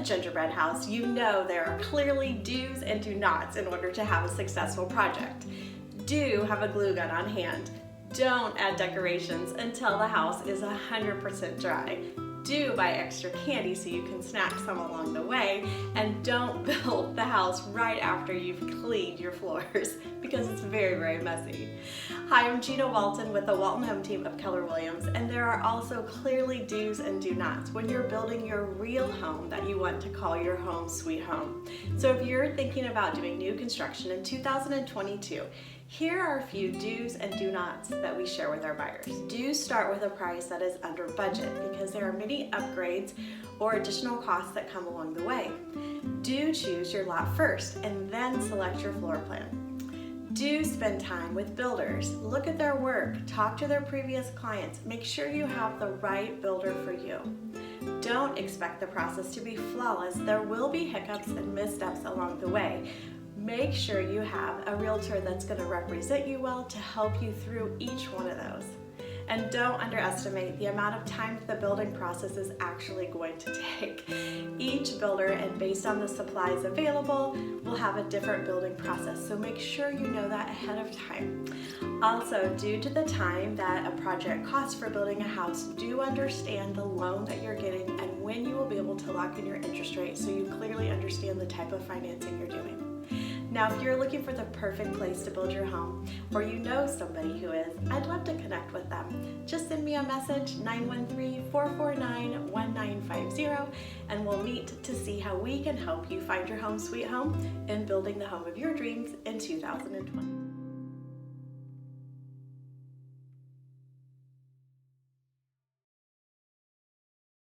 gingerbread house, you know there are clearly do's and do nots in order to have a successful project. Do have a glue gun on hand. Don't add decorations until the house is 100% dry. Do buy extra candy so you can snack some along the way, and don't build the house right after you've cleaned your floors because it's very, very messy. Hi, I'm Gina Walton with the Walton Home Team of Keller Williams, and there are also clearly do's and do nots when you're building your real home that you want to call your home sweet home. So if you're thinking about doing new construction in 2022, here are a few do's and do nots that we share with our buyers. Do start with a price that is under budget because there are many upgrades or additional costs that come along the way. Do choose your lot first and then select your floor plan. Do spend time with builders. Look at their work, talk to their previous clients, make sure you have the right builder for you. Don't expect the process to be flawless. There will be hiccups and missteps along the way. Make sure you have a realtor that's going to represent you well to help you through each one of those. And don't underestimate the amount of time the building process is actually going to take. Each builder, and based on the supplies available, will have a different building process, so make sure you know that ahead of time. Also, due to the time that a project costs for building a house, do understand the loan that you're getting and when you will be able to lock in your interest rate so you clearly understand the type of financing you're doing. Now, if you're looking for the perfect place to build your home, or you know somebody who is, I'd love to connect with them. Just send me a message, 913-449-1950, and we'll meet to see how we can help you find your home sweet home and building the home of your dreams in 2020.